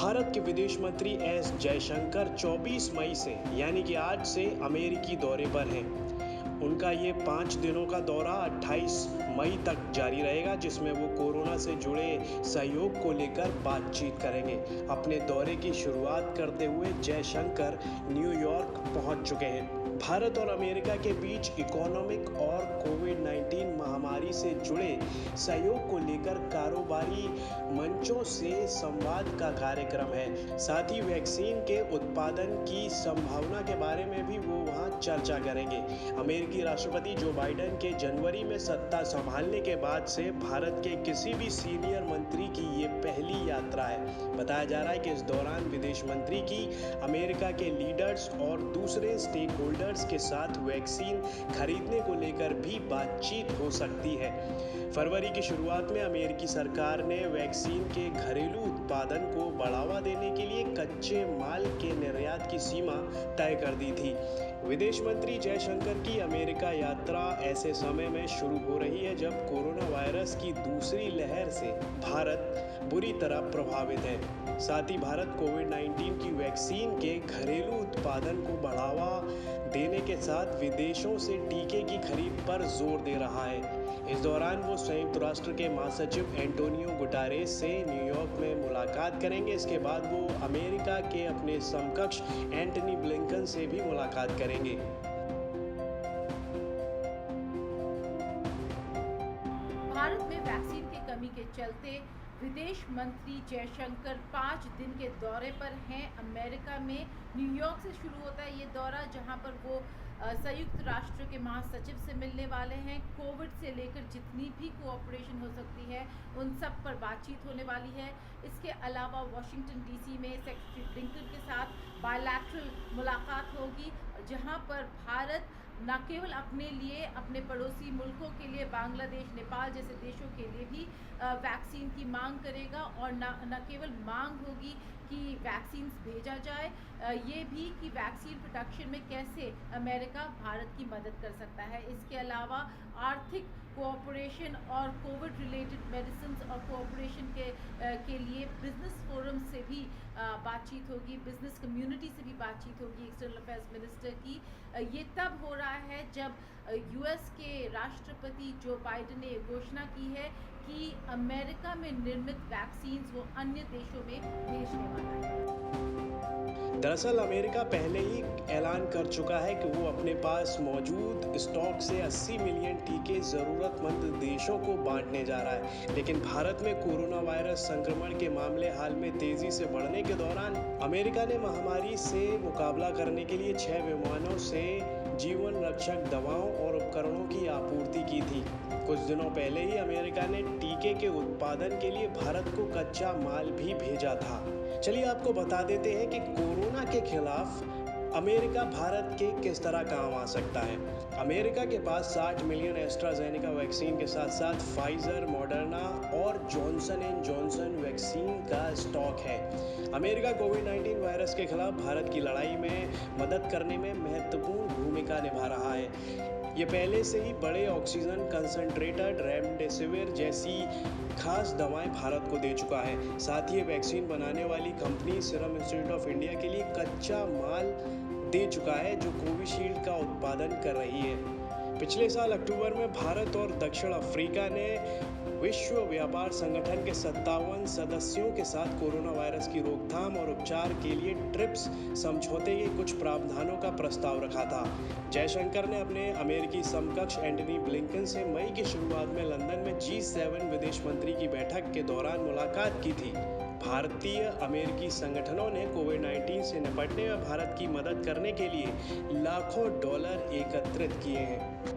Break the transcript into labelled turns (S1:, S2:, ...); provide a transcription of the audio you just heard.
S1: भारत के विदेश मंत्री एस जयशंकर 24 मई से यानी कि आज से अमेरिकी दौरे पर हैं। उनका ये 5 दिनों का दौरा 28 मई तक जारी रहेगा, जिसमें वो कोरोना से जुड़े सहयोग को लेकर बातचीत करेंगे। अपने दौरे की शुरुआत करते हुए जयशंकर न्यूयॉर्क पहुंच चुके हैं। भारत और अमेरिका के बीच इकोनॉमिक और कोविड-19 महामारी से जुड़े सहयोग को लेकर कारोबारी मंचों से संवाद का कार्यक्रम है। साथ ही वैक्सीन के उत्पादन की संभावना के बारे में भी वो वहां चर्चा करेंगे। अमेरिकी राष्ट्रपति जो बाइडेन के जनवरी में सत्ता संभालने के बाद से भारत के किसी भी सीनियर मंत्री की ये पहली यात्रा है। बताया जा रहा है कि इस दौरान विदेश मंत्री की अमेरिका के लीडर्स और दूसरे स्टेक होल्डर्स के साथ वैक्सीन खरीदने को लेकर भी बातचीत हो सकती है। फरवरी की शुरुआत में अमेरिकी सरकार ने वैक्सीन के घरेलू उत्पादन को बढ़ावा देने के लिए कच्चे माल के निर्यात की सीमा तय कर दी थी। विदेश मंत्री जयशंकर की अमेरिका यात्रा ऐसे समय में शुरू हो रही है जब कोरोना वायरस की दूसरी लहर से भारत बुरी तरह प्रभावित है। साथ ही भारत कोविड-19 की वैक्सीन के घरेलू उत्पादन को बढ़ावा देने के साथ विदेशों से टीके की खरीद पर जोर दे रहा है। इस दौरान वो संयुक्त राष्ट्र के महासचिव एंटोनियो गुटारेस से न्यूयॉर्क में मुलाकात करेंगे। इसके बाद वो अमेरिका के अपने समकक्ष एंटनी ब्लिंकन से भी मुलाकात करेंगे।
S2: भारत में वैक्सीन की कमी के चलते विदेश मंत्री जयशंकर 5 दिन के दौरे पर हैं। अमेरिका में न्यूयॉर्क से शुरू होता है ये दौरा, जहां पर वो संयुक्त राष्ट्र के महासचिव से मिलने वाले हैं। कोविड से लेकर जितनी भी कोऑपरेशन हो सकती है उन सब पर बातचीत होने वाली है। इसके अलावा वाशिंगटन डीसी में सेक्रेटरी ब्लिंकन के साथ बायलैटरल मुलाकात होगी, जहां पर भारत न केवल अपने लिए, अपने पड़ोसी मुल्कों के लिए, बांग्लादेश, नेपाल जैसे देशों के लिए भी वैक्सीन की मांग करेगा, और न केवल मांग होगी कि वैक्सीन भेजा जाए, ये भी कि वैक्सीन प्रोडक्शन में कैसे अमेरिका भारत की मदद कर सकता है। इसके अलावा आर्थिक कोऑपरेशन और कोविड रिलेटेड मेडिसिन और कोऑपरेशन के लिए बिजनेस फोरम से भी बातचीत होगी, बिजनेस कम्युनिटी से भी बातचीत होगी एक्सटर्नल अफेयर्स मिनिस्टर की। ये तब हो रहा है जब यूएस के राष्ट्रपति जो बाइडेन ने घोषणा की है कि अमेरिका में निर्मित वैक्सीन वो अन्य देशों में भेजने वाला है।
S1: दरअसल अमेरिका पहले ही ऐलान कर चुका है कि वो अपने पास मौजूद स्टॉक से 80 मिलियन टीके जरूरतमंद देशों को बांटने जा रहा है। लेकिन भारत में कोरोना वायरस संक्रमण के मामले हाल में तेजी से बढ़ने के दौरान अमेरिका ने महामारी से मुकाबला करने के लिए 6 विमानों से जीवन रक्षक दवाओं और उपकरणों की आपूर्ति की थी। कुछ दिनों पहले ही अमेरिका ने टीके के उत्पादन के लिए भारत को कच्चा माल भी भेजा था। चलिए आपको बता देते हैं कि कोरोना के खिलाफ अमेरिका भारत के किस तरह काम आ सकता है। अमेरिका के पास 60 मिलियन एस्ट्राजेनेका वैक्सीन के साथ साथ फाइजर, मॉडर्ना और जॉनसन एंड जॉनसन वैक्सीन का स्टॉक है। अमेरिका कोविड-19 वायरस के खिलाफ भारत की लड़ाई में मदद करने में महत्वपूर्ण भूमिका निभा रहा है। ये पहले से ही बड़े ऑक्सीजन कंसंट्रेटर, रेमडेसिविर जैसी खास दवाएं भारत को दे चुका है। साथ ही वैक्सीन बनाने वाली company serum institute of India के लिए कच्चा माल दे चुका है, जो कोविशील्ड का उत्पादन कर रही है। पिछले साल अक्टूबर में भारत और दक्षिण अफ्रीका ने विश्व व्यापार संगठन के 57 सदस्यों के साथ कोरोना वायरस की रोकथाम और उपचार के लिए ट्रिप्स समझौते के कुछ प्रावधानों का प्रस्ताव रखा था। जयशंकर ने अपने अमेरिकी समकक्ष एंटनी ब्लिंकन से मई की शुरुआत में लंदन में G7 विदेश मंत्री की बैठक के दौरान मुलाकात की थी। भारतीय अमेरिकी संगठनों ने कोविड-19 से निपटने में भारत की मदद करने के लिए लाखों डॉलर एकत्रित किए हैं।